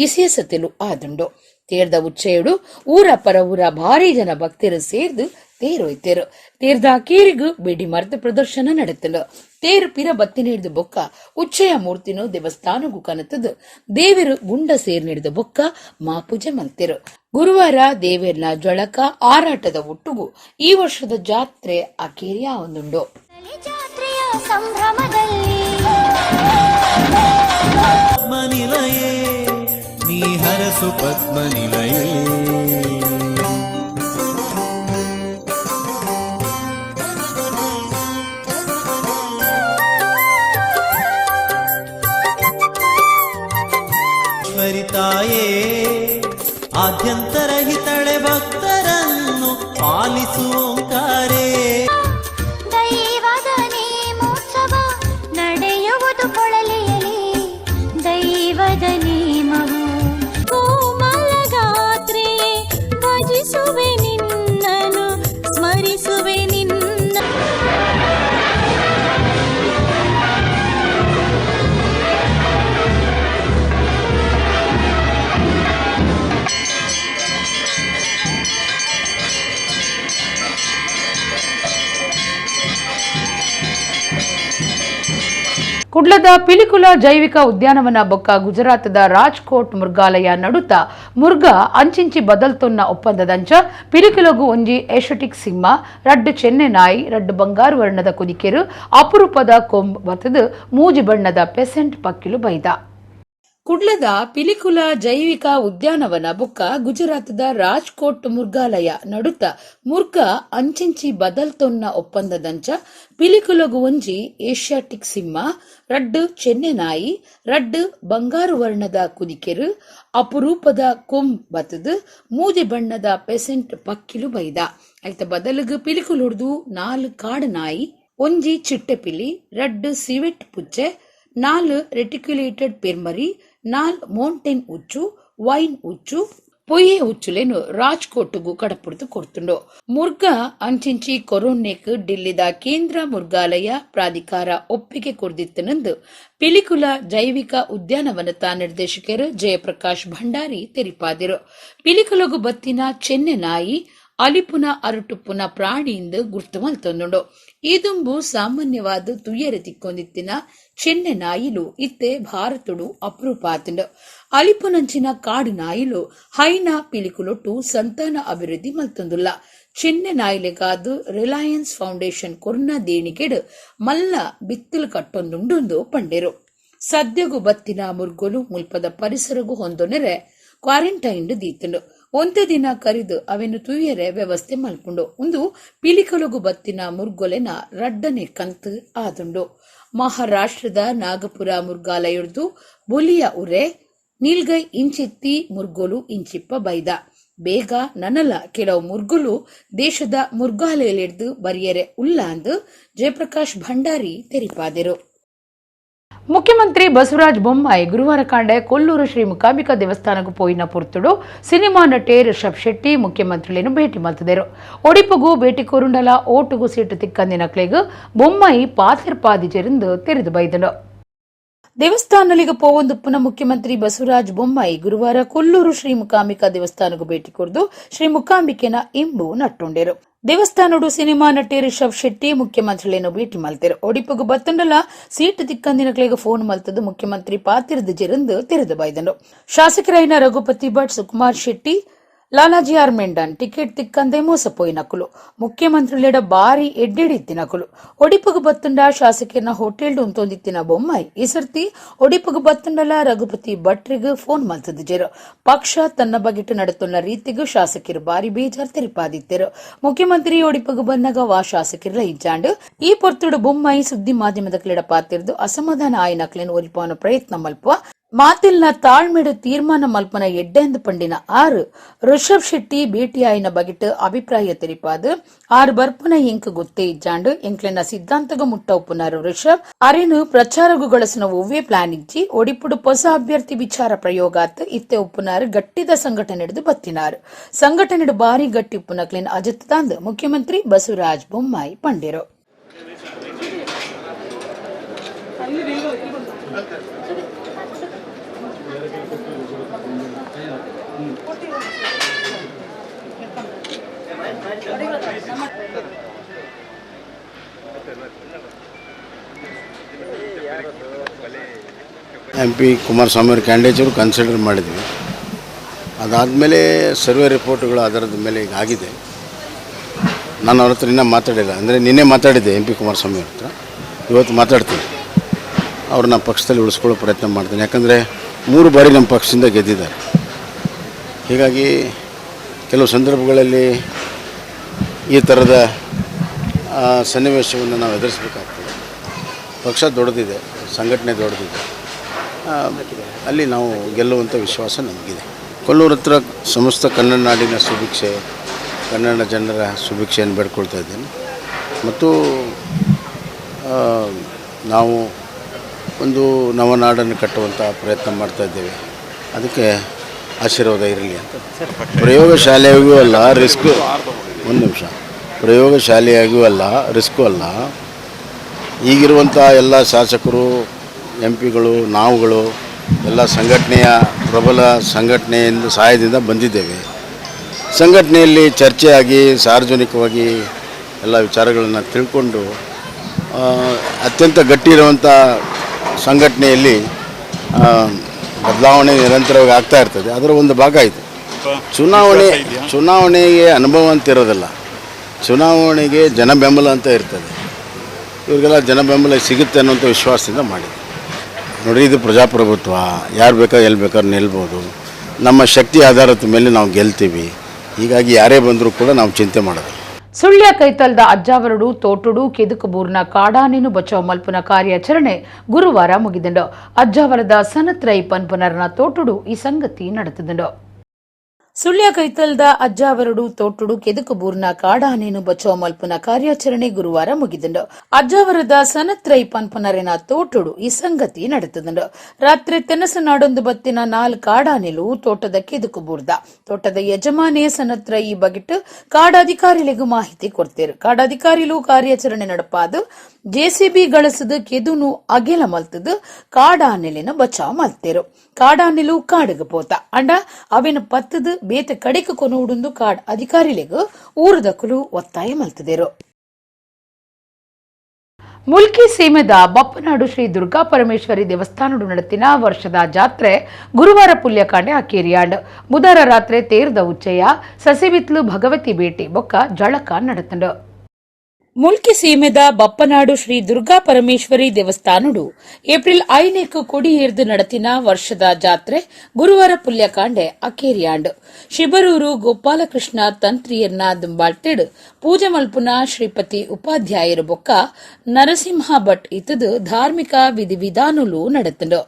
ಇಸಿಯಸತೆಲು ಆದುಂಡು. ತೇರ್ದ ಉಚ್ಚಯುಡು ಊರ ಪರ ಊರ ಭಾರಿ ಜನ ಭಕ್ತರು ಸೇರ್ದು ತೇರೊಯ್ತೇರು. ತೇರ್ದ ಕೀರಿಗೂ ಬಿಡಿ ಮರದ ಪ್ರದರ್ಶನ ನಡೆತಲು. ತೇರು ಪಿರ ಬತ್ತಿ ನೀಡಿದ ಬೊಕ್ಕ ಉಚ್ಚಯ ಮೂರ್ತಿನು ದೇವಸ್ಥಾನಗೂ ಕನತದು ದೇವರು ಗುಂಡ ಸೇರ್ ನೀಡಿದ ಬೊಕ್ಕ ಮಾಪೂಜೆ ಮಲ್ತೇರು. ಗುರುವಾರ ದೇವೇರ್ನ ಜೊಳಕ ಆರಾಟದ ಒಟ್ಟುಗೂ ಈ ವರ್ಷದ ಜಾತ್ರೆ ಅಕೇರಿಯ ಒಂದುಂಡು. ತಾಯೇ ಆದ್ಯಂತರಹಿತಳೆ ಭಕ್ತರನ್ನು ಪಾಲಿಸುವಂತಾರೆ. ದೈವದ ನೇಮೋತ್ಸವ ನಡೆಯುವುದು ಕೊಳಲೆಯಲಿ ದೈವದ ನೇಮವು ಕೋಮಲ ಗಾತ್ರೆ ಭಜಿಸುವೆ ನಿನ್ನನು ಸ್ಮರಿಸುವೆ ನಿನ್ನ. ಕುಡ್ಲದ ಪಿಲಿಕುಲ ಜೈವಿಕ ಉದ್ಯಾನವನ ಬೊಕ್ಕ ಗುಜರಾತದ ರಾಜ್ಕೋಟ್ ಮೃಗಾಲಯ ನಡುತ್ತ ಮುರ್ಗ ಅಂಚಿಂಚಿ ಬದಲ್ತೊನ್ನ ಒಪ್ಪಂದದಂಚ ಪಿಲಿಕುಲಗು ಒಂಜಿ ಏಷಟಿಕ್ ಸಿಂಹ ರಡ್ಡು ಚೆನ್ನೆ ನಾಯಿ ರಡ್ಡು ಬಂಗಾರು ವರ್ಣದ ಕುದಿಕೆರು ಅಪರೂಪದ ಕೊಂಬ್ ಬತ್ತದು ಮೂಜಿ ಬಣ್ಣದ ಪೆಸೆಂಟ್ ಪಕ್ಕಿಲು ಬೈದ. ಕುಡ್ಲದ ಪಿಲಿಕುಲ ಜೈವಿಕ ಉದ್ಯಾನವನ ಬೊಕ್ಕ ಗುಜರಾತದ ರಾಜ್ಕೋಟ್ ಮೃಗಾಲಯ ನಡುತ್ತ ಮುರ್ಗ ಅಂಚಿಂಚಿ ಬದಲ್ತೊನ್ನ ಒಪ್ಪಂದದಂಚ ಪಿಲಿಕುಲಗು ಒಂಜಿ ಏಷ್ಯಾಟಿಕ್ ಸಿಂಹ ರಡ್ಡು ಚೆನ್ನೆ ನಾಯಿ ರಡ್ಡು ಬಂಗಾರು ವರ್ಣದ ಕುದಿಕೆರು ಅಪರೂಪದ ಕೊಂಬ್ ಬತ್ತದು ಮೂಜಿ ಬಣ್ಣದ ಪೆಸೆಂಟ್ ಪಕ್ಕಿಲು ಬೈದ. ಐತ ಬದಲಿಗೆ ಪಿಲಿಕುಲು ಹುಡ್ದು 4 ಕಾಡು ನಾಯಿ ಒಂಜಿ ಚಿಟ್ಟೆ ಪಿಲಿ ರಡ್ಡು ಸಿವೆಟ್ ಪುಚ್ಚೆ 4 ರೆಟಿಕ್ಯುಲೇಟೆಡ್ ಪೆರ್ಮರಿ 4 ಮೌಂಟೇನ್ ಉಚ್ಚು ವೈನ್ ಉಚ್ಚು ಪೊಯ್ಯೆ ಉಚ್ಚುಲೇನು ರಾಜ್ಕೋಟ್ಗೂ ಕಡಪುಡ್ದು ಕೊಡ್ತುಂಡು. ಮುರ್ಗ ಅಂಚಿಂಚಿ ಕೊರೋನೆಕ್ ಡಿಲ್ಲಿದ ಕೇಂದ್ರ ಮೃಗಾಲಯ ಪ್ರಾಧಿಕಾರ ಒಪ್ಪಿಗೆ ಕೊಡ್ದಿತ್ತನೆಂದು ಪಿಲಿಕುಲ ಜೈವಿಕ ಉದ್ಯಾನವನದ ನಿರ್ದೇಶಕರು ಜಯಪ್ರಕಾಶ್ ಭಂಡಾರಿ ತೆರಿಪಾದಿರು. ಪಿಲಿಕುಲಗು ಬತ್ತಿನ ಚೆನ್ನೆ ನಾಯಿ ಅಲಿಪುನ ಅರುಟುಪ್ಪುನ ಪ್ರಾಣಿಯಿಂದ ಗುರ್ತು ಮಲ್ತೊಂದುಂಡು. ಈ ದುಂಬು ಸಾಮಾನ್ಯವಾದ ತುಯ್ಯರೆ ತಿಕ್ಕೊಂದಿತ್ತಿನ ಚೆನ್ನೆ ನಾಯಿಲು ಇತ್ತೆ ಭಾರತಡು ಅಪರೂಪ ಆತುಂಡು. ಅಲಿಪುನಂಚಿನ ಕಾಡು ನಾಯಿಲು ಹೈನಾ ಪಿಲಿಕುಲೊಟ್ಟು ಸಂತಾನ ಅಭಿವೃದ್ಧಿ ಮಲ್ತೊಂದುಲ್ಲ. ಚೆನ್ನೆ ನಾಯಿಲೆಗಾದು ರಿಲಯನ್ಸ್ ಫೌಂಡೇಶನ್ ಕೊರ್ನ ದೇಣಿಗೆಡು ಮಲ್ಲ ಬಿತ್ತಲು ಕಟ್ಟೊಂದುಂಡು ಪಂಡೇರು. ಸದ್ಯಗು ಬತ್ತಿನ ಮುರ್ಗೊಲು ಮುಲ್ಪದ ಪರಿಸರಗೂ ಹೊಂದೊನೆರೆ ಕ್ವಾರಂಟೈನ್ ದೀತುಂಡು. ಒಂದೇ ದಿನ ಕರಿದು ಅವೆನು ತುಯ್ಯರೆ ವ್ಯವಸ್ಥೆ ಮಲ್ಪುಂಡು. ಒಂದು ಪಿಲಿಕಲುಗು ಬತ್ತಿನ ಮುರ್ಗೊಲೆನ ರಡ್ಡನೆ ಕಂತು ಆದುಂಡು. ಮಹಾರಾಷ್ಟ್ರದ ನಾಗಪುರ ಮುರ್ಗಾಲಯದ್ದು ಬೊಲಿಯ ಉರೆ ನೀಲ್ಗೈ ಇಂಚಿತ್ತಿ ಮುರ್ಗೊಲು ಇಂಚಿಪ್ಪ ಬೈದ ಬೇಗ ನನಲ ಕೆಲವು ಮುರ್ಗೊಲು ದೇಶದ ಮುರ್ಗಾಲಯಲಿಡ್ದು ಬರಿಯರೆ ಉಲ್ಲ ಅಂದು ಜಯಪ್ರಕಾಶ್ ಭಂಡಾರಿ ತೆರಿಪಾದರು. ಮುಖ್ಯಮಂತ್ರಿ ಬಸವರಾಜ ಬೊಮ್ಮಾಯಿ ಗುರುವಾರ ಕಾಂಡೆ ಕೊಲ್ಲೂರು ಶ್ರೀ ಮುಕಾಂಬಿಕಾ ದೇವಸ್ಥಾನಕ್ಕೂ ಪೋಯಿನ ಪುರ್ತುಡು ಸಿನಿಮಾ ನಟಿ ರಿಷಬ್ ಶೆಟ್ಟಿ ಮುಖ್ಯಮಂತ್ರಿಗಳನ್ನು ಭೇಟಿ ಮಲ್ತಿದರು. ಒಡಿಪುಗೂ ಭೇಟಿ ಕೋರುಂಡಲ ಓಟುಗೂ ಸೀಟು ತಿಕ್ಕಂದಿನಕ್ಲೆಗ್ ಬೊಮ್ಮಾಯಿ ಪಾತಿರ್ಪಾದಿಜರಿಂದ ತೆರೆದು ಬೈದನು. ದೇವಸ್ಥಾನಗಳಿಗೆ ಪೋವೊಂದುಪ್ಪುನ ಮುಖ್ಯಮಂತ್ರಿ ಬಸವರಾಜ ಬೊಮ್ಮಾಯಿ ಗುರುವಾರ ಕೊಲ್ಲೂರು ಶ್ರೀ ಮುಕಾಂಬಿಕಾ ದೇವಸ್ಥಾನಕ್ಕೂ ಭೇಟಿ ಕೊರ್ದು ಶ್ರೀ ಮುಕಾಂಬಿಕೆನ ಇಂಬು ನಟ್ಟುಂಡೇರು. ದೇವಸ್ಥಾನಡು ಸಿನಿಮಾ ನಟಿ ರಿಷಬ್ ಶೆಟ್ಟಿ ಮುಖ್ಯಮಂತ್ರಿಗಳನ್ನು ಭೇಟಿ ಮಲ್ತರು. ಒಡಿಪುಗು ಬತ್ತುಂಡಲ ಸೀಟ್ ತಿಕ್ಕಂದಿನಕ್ಲೆಗ್ ಫೋನ್ ಮಲ್ತದು ಮುಖ್ಯಮಂತ್ರಿ ಪಾತಿರ್ದ ಜೆರಂದು ತೆರೆದು ಬೈದನು. ಶಾಸಕರೈನ ರಘುಪತಿ ಭಟ್, ಸುಕುಮಾರ್ ಶೆಟ್ಟಿ, ಲಾಲಾಜಿ ಆರ್ ಮೆಂಡನ್ ಟಿಕೆಟ್ ತಿಕ್ಕಂದೆ ಮೋಸಪೋಯಿನಕುಲು. ಮುಖ್ಯಮಂತ್ರಿಲೆಡ ಬಾರಿ ಎಡ್ಡೆಡಿತ್ತಿನಕುಲು. ಒಡಿಪುಗು ಬತ್ತುಂಡ ಶಾಸಕರನ್ನ ಹೋಟೆಲ್ಡು ಉಂತೊಂದಿತ್ತಿನ ಬೊಮ್ಮಾಯಿ ಈ ಸರ್ತಿ ಒಡಿಪುಗು ಬತ್ತುಂಡಲ ರಘುಪತಿ ಭಟ್ರಿಗೂ ಫೋನ್ ಮಲ್ತದು ಜೆರು. ಪಕ್ಷ ತನ್ನ ಬಗೆಟ್ಟು ನಡತುನ್ನ ರೀತಿಗೂ ಶಾಸಕರು ಬಾರಿ ಬೇಜಾರ್ ತೆರಿಪಾದಿತ್ತರು. ಮುಖ್ಯಮಂತ್ರಿ ಒಡಿಪುಗು ಬಂದಾಗ ವಾ ಶಾಸಕರ ಇಜ್ಜಾಂಡು ಈ ಪೊರ್ತುಡು ಬೊಮ್ಮಾಯಿ ಸುದ್ದಿ ಮಾಧ್ಯಮದ ಕ್ಲೆಡ ಪಾತಿರ್ದು ಅಸಮಾಧಾನ ಆಯ್ನಕ್ಲೇನು ಒಲಿಪವನ ಪ್ರಯತ್ನ ಮಲ್ಪುವ ಮಾತಿಲ್ನ ತಾಳ್ಮೆಡು ತೀರ್ಮಾನ ಮಲ್ಪನ ಎಡ್ಡೆಂದು ಪಂಡಿನ ಆರು ರಿಷಬ್ ಶೆಟ್ಟಿ ಭೇಟಿಯಾಯಿನ ಬಗೆಟ್ ಅಭಿಪ್ರಾಯ ತೆರಿಪಾದು ಆರು ಬರ್ಪುನ ಎಂಕ್ ಗೊತ್ತೇ ಇಜ್ಜಾಂಡು ಎಂಕ್ಲೆನ ಸಿದ್ಧಾಂತಗ ಮುಟ್ಟ ಉಪ್ಪುನಾರು ರಿಷಬ್ ಅರೆನು ಪ್ರಚಾರಗು ಗಳಸಿನ ಒವ್ವೇ ಪ್ಲಾನ್ ಇಜ್ಜಿ ಒಡಿಪುಡು ಹೊಸ ಅಭ್ಯರ್ಥಿ ವಿಚಾರ ಪ್ರಯೋಗಾತ್ ಇತ್ತೆ ಉಪ್ಪುನಾರು ಗಟ್ಟಿದ ಸಂಘಟನೆಡು ಬತ್ತಿನಾರು. ಸಂಘಟನೆಡು ಬಾರಿ ಗಟ್ಟಿ ಉಪ್ಪುನಕ್ಲೆನ್ ಅಜತ್ತದಾಂದು ಮುಖ್ಯಮಂತ್ರಿ ಬಸವರಾಜ ಬೊಮ್ಮಾಯಿ ಪಂಡಿರು. MP ಕುಮಾರಸ್ವಾಮಿ ಅವ್ರ ಕ್ಯಾಂಡಿಡೇಚರು ಕನ್ಸಿಡರ್ ಮಾಡಿದ್ವಿ. ಅದಾದಮೇಲೆ ಸರ್ವೆ ರಿಪೋರ್ಟ್ಗಳು ಅದರದ ಮೇಲೆ ಈಗ ಆಗಿದೆ. ನಾನು ಅವ್ರ ಹತ್ರ ಇನ್ನೂ ಮಾತಾಡಿಲ್ಲ. ಅಂದರೆ ನಿನ್ನೆ ಮಾತಾಡಿದ್ದೆ MP ಕುಮಾರಸ್ವಾಮಿ ಅವ್ರ ಹತ್ರ. ಇವತ್ತು ಮಾತಾಡ್ತೀನಿ. ಅವ್ರನ್ನ ಪಕ್ಷದಲ್ಲಿ ಉಳಿಸ್ಕೊಳ್ಳೋ ಪ್ರಯತ್ನ ಮಾಡ್ತೀನಿ. ಯಾಕಂದರೆ 3 ಬಾರಿ ನಮ್ಮ ಪಕ್ಷದಿಂದ ಗೆದ್ದಿದ್ದಾರೆ. ಹೀಗಾಗಿ ಕೆಲವು ಸಂದರ್ಭಗಳಲ್ಲಿ ಈ ಥರದ ಸನ್ನಿವೇಶವನ್ನು ನಾವು ಎದುರಿಸಬೇಕಾಗ್ತದೆ. ಪಕ್ಷ ದೊಡ್ಡದಿದೆ, ಸಂಘಟನೆ ದೊಡ್ಡದಿದೆ. ಅಲ್ಲಿ ನಾವು ಗೆಲ್ಲುವಂಥ ವಿಶ್ವಾಸ ನಮಗಿದೆ. ಕೊಲ್ಲೂರು ಹತ್ರ ಸಮಸ್ತ ಕನ್ನಡ ನಾಡಿನ ಸುಭಿಕ್ಷೆ, ಕನ್ನಡ ಜನರ ಸುಭಿಕ್ಷೆಯನ್ನು ಬೇಡ್ಕೊಳ್ತಾ ಇದ್ದೇನೆ. ಮತ್ತು ನಾವು ಒಂದು ನವನಾಡನ್ನು ಕಟ್ಟುವಂಥ ಪ್ರಯತ್ನ ಮಾಡ್ತಾ ಇದ್ದೇವೆ. ಅದಕ್ಕೆ ಆಶೀರ್ವಾದ ಇರಲಿ ಅಂತ. ಪ್ರಯೋಗಶಾಲೆಯಾಗೂ ಅಲ್ಲ, ರಿಸ್ಕು. ಒಂದು ನಿಮಿಷ. ಪ್ರಯೋಗಶಾಲೆಯಾಗೂ ಅಲ್ಲ, ರಿಸ್ಕು ಅಲ್ಲ. ಈಗಿರುವಂಥ ಎಲ್ಲ ಶಾಸಕರು, MP ಗಳು, ನಾವುಗಳು ಎಲ್ಲ ಸಂಘಟನೆಯ ಪ್ರಬಲ ಸಂಘಟನೆಯಿಂದ ಸಹಾಯದಿಂದ ಬಂದಿದ್ದೇವೆ. ಸಂಘಟನೆಯಲ್ಲಿ ಚರ್ಚೆಯಾಗಿ ಸಾರ್ವಜನಿಕವಾಗಿ ಎಲ್ಲ ವಿಚಾರಗಳನ್ನು ತಿಳ್ಕೊಂಡು ಅತ್ಯಂತ ಗಟ್ಟಿ ಇರುವಂಥ ಸಂಘಟನೆಯಲ್ಲಿ ಬದಲಾವಣೆ ನಿರಂತರವಾಗಿ ಆಗ್ತಾ ಇರ್ತದೆ. ಅದರ ಒಂದು ಭಾಗ ಇದು. ಚುನಾವಣೆಗೆ ಅನುಭವ ಅಂತ ಇರೋದಿಲ್ಲ, ಚುನಾವಣೆಗೆ ಜನ ಬೆಂಬಲ ಅಂತ ಇರ್ತದೆ. ಇವರಿಗೆಲ್ಲ ಜನ ಬೆಂಬಲ ಸಿಗುತ್ತೆ ಅನ್ನೋಂಥ ವಿಶ್ವಾಸದಿಂದ ಮಾಡಿದೆ. ನೋಡಿ, ಇದು ಪ್ರಜಾಪ್ರಭುತ್ವ. ಯಾರು ಬೇಕಾದ್ರೆ ಎಲ್ಲಿ ಬೇಕಾದ್ರೆ ನಿಲ್ಬೋದು. ನಮ್ಮ ಶಕ್ತಿ ಆಧಾರದ ಮೇಲೆ ನಾವು ಗೆಲ್ತೀವಿ. ಹೀಗಾಗಿ ಯಾರೇ ಬಂದರೂ ಕೂಡ ನಾವು ಚಿಂತೆ ಮಾಡೋದು. ಸುಳ್ಯ ಕೈತಲ್ದ ಅಜ್ಜಾವರಡು ತೋಟುಡು ಕೆದುಕಬೂರ್ನ ಕಾಡಾನೇನು ಬಚಾವ್ ಮಲ್ಪುನ ಕಾರ್ಯಾಚರಣೆ ಗುರುವಾರ ಮುಗಿದಂಡು. ಅಜ್ಜಾವರದ ಸನತ್ರೈ ಪನ್ಪುನರ್ನ ತೋಟುಡು ಈ ಸಂಗತಿ ನಡೆದಿದ್ದು. ಸುಳ್ಯ ಕೈತಲ್ದ ಅಜ್ಜಾವರಡು ತೋಟುಡು ಕೆದುಕಬೂರ್ನ ಕಾಡಾನೇನು ಬಚಾವ್ ಮಲ್ಪುನ ಕಾರ್ಯಾಚರಣೆ ಗುರುವಾರ ಮುಗಿದಂಡು. ಅಜ್ಜಾವರದ ಸನತ್ರೈ ಪನ್ಪುನರಿನ ತೋಟುಡು ಈ ಸಂಗತಿ ನಡೆದಿದ್ದು. ರಾತ್ರಿ ತೆನಸನಾಡೊಂದು ಬತ್ತಿನ 4 ಕಾಡಾನೆಲು ತೋಟದ ಕೆದುಕಬೂರ್ದ. ತೋಟದ ಯಜಮಾನೆ ಸನತ್ರೈ ಈ ಬಗೆಟ್ ಕಾಡಾಧಿಕಾರಿಗಳಿಗೂ ಮಾಹಿತಿ ಕೊಡ್ತೇರು. ಕಾಡಾಧಿಕಾರಿಲು ಕಾರ್ಯಾಚರಣೆ ನಡಪಾದು ಜೆಸಿಬಿ ಗಳಸದು ಕೆದುನು ಅಗೆಲ ಮಲ್ತದು ಕಾಡಾನೆಲಿನ ಬಚಾವ್ ಮಲ್ತೇರು. ಕಾಡಾನೆಲು ಕಾಡಿಗೆ ಪೋತ ಅಂಡ ಅವಿನ ಪತ್ತದು ಬೇತೆ ಕಡೆಗೆ ಕೊನೋಡುಂದು ಕಾಡ್ ಅಧಿಕಾರಿಲೆಗು ಊರದಕ್ಕಲು ಒತ್ತಾಯ ಮಲ್ತದೇರು. ಮುಲ್ಕಿ ಸೀಮೆದ ಬಪ್ಪನಾಡು ಶ್ರೀ ದುರ್ಗಾ ಪರಮೇಶ್ವರಿ ದೇವಸ್ಥಾನಡು ನಡತಿನ ವರ್ಷದ ಜಾತ್ರೆ ಗುರುವಾರ ಪುಲ್ಯಕಾಂಡೆ ಅಕ್ಕೇರಿಯಾಂಡ್. ಬುಧವಾರ ರಾತ್ರಿ ತೇರ್ದ ಉಚ್ಚಯ್ಯ ಸಸಿಬಿತ್ಲು ಭಗವತಿ ಭೇಟಿ ಬೊಕ್ಕ ಜಳಕ ನಡತಂಡು. ಮುಲ್ಕಿ ಸೀಮೆದ ಬಪ್ಪನಾಡು ಶ್ರೀ ದುರ್ಗಾ ಪರಮೇಶ್ವರಿ ದೇವಸ್ಥಾನಡು ಏಪ್ರಿಲ್ 5 ಕೊಡಿಯೇರ್ದು ನಡತಿನ ವರ್ಷದ ಜಾತ್ರೆ ಗುರುವಾರ ಪುಲ್ಯಕಾಂಡೆ ಅಕ್ಕೇರಿಯಾಂಡ್. ಶಿಬರೂರು ಗೋಪಾಲಕೃಷ್ಣ ತಂತ್ರಿಯನ್ನ ದುಂಬಾಳ್ತಿಡ್ ಪೂಜೆ ಮಲ್ಪುನ ಶ್ರೀಪತಿ ಉಪಾಧ್ಯಾಯರು ಬೊಕ್ಕ ನರಸಿಂಹ ಭಟ್ ಇತದು ಧಾರ್ಮಿಕ ವಿಧಿವಿಧಾನುಲು ನಡತಂಡು.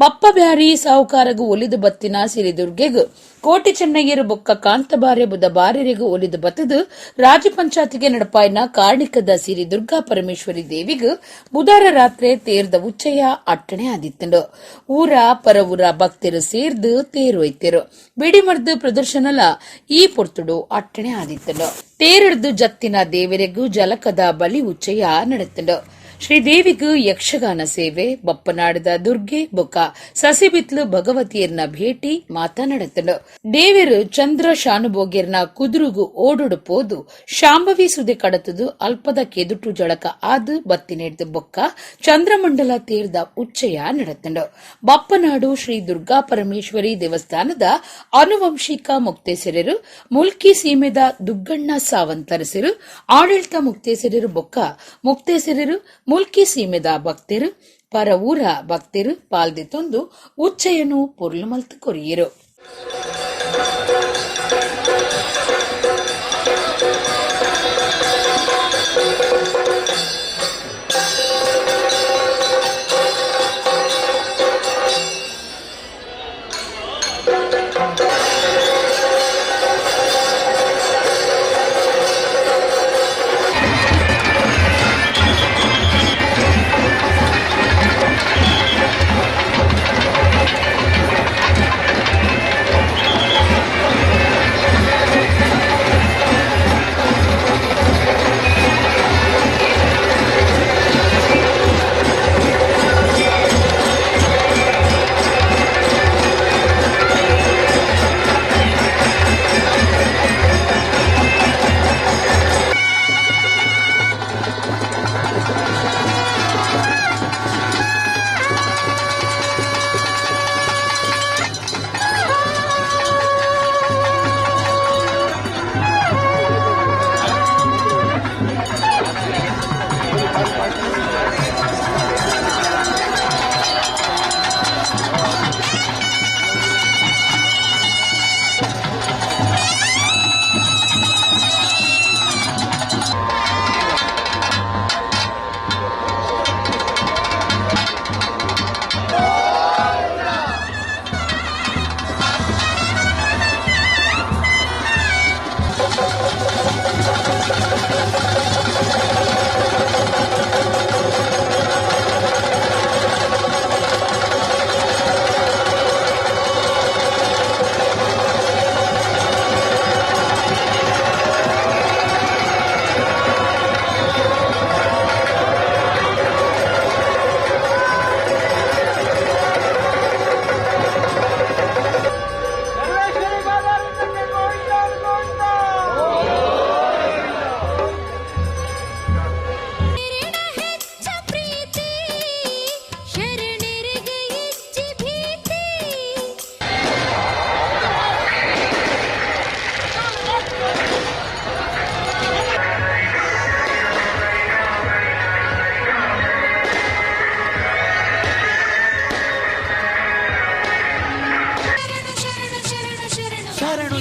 ಬಪ್ಪ ಬ್ಯಾರಿ ಸಾಹುಕಾರಗು ಒಲಿದು ಬತ್ತಿನ ಸಿರಿದುರ್ಗೆಗು ಕೋಟಿ ಚೆನ್ನಯ್ಯರು ಬೊಕ್ಕ ಕಾಂತಬಾರೆ ಬುಧ ಬಾರೆರೆಗು ಒಲಿದು ಬತ್ತದು ರಾಜ್ಯ ಪಂಚಾಯತಿಗೆ ನಡಪಾಯಿನ ಕಾರ್ಣಿಕದ ಸಿರಿ ದುರ್ಗಾ ಪರಮೇಶ್ವರಿ ದೇವಿಗು ಬುಧವಾರ ರಾತ್ರಿ ತೇರ್ದ ಉಚ್ಚಯ್ಯ ಅಟ್ಟಣೆ ಆದಿತ್ತಂಡು. ಊರ ಪರವೂರ ಭಕ್ತರು ಸೇರ್ದು ತೇರು ಒಯ್ತೇರು. ಬಿಡಿಮರ್ದು ಪ್ರದರ್ಶನಲ ಈ ಪೊರ್ತುಡು ಅಟ್ಟಣೆ ಆದಿತ್ತಂಡು. ತೇರಿಡ್ದು ಜತ್ತಿನ ದೇವರೆಗೂ ಜಲಕದ ಬಲಿ ಉಚ್ಚಯ್ಯ ನಡೆತಂಡು. ಶ್ರೀದೇವಿಗೂ ಯಕ್ಷಗಾನ ಸೇವೆ, ಬಪ್ಪನಾಡದ ದುರ್ಗೆ ಬೊಕ್ಕ ಸಸಿಬಿತ್ಲು ಭಗವತಿಯರ್ನ ಭೇಟಿ ಮಾತನಾಡುತ್ತಂಡು. ದೇವರು ಚಂದ್ರ ಶಾನುಭೋಗ್ಯರ್ನ ಕುದುರುಗು ಓಡೊಡು ಪೋದು ಶಾಂಭವಿ ಸುದೆ ಕಡತದು ಅಲ್ಪದ ಕೆದುಟು ಜಳಕ ಆದು ಬತ್ತಿನೆಡ್ದು ಬೊಕ್ಕ ಚಂದ್ರಮಂಡಲ ತೇರ್ದ ಉಚ್ಚಯ ನಡೆತಂಡು. ಬಪ್ಪನಾಡು ಶ್ರೀ ದುರ್ಗಾ ಪರಮೇಶ್ವರಿ ದೇವಸ್ಥಾನದ ಆನುವಂಶಿಕ ಮುಕ್ತೇಸರರು, ಮುಲ್ಕಿ ಸೀಮೆದ ದುಗ್ಗಣ್ಣ ಸಾವಂತರಸರು, ಆಡಳಿತ ಮುಕ್ತೇಸರರು ಬೊಕ್ಕ ಮುಕ್ತೇಸರರು, ಮುಲ್ಕಿ ಸೀಮೆದ ಭಕ್ತರು, ಪರ ಊರ ಭಕ್ತರು ಪಾಲ್ದಿತ್ತೊಂದು ಉಚ್ಚಯನು ಪೊರ್ಲು ಮಲ್ತು ಕೊರಿಯರು.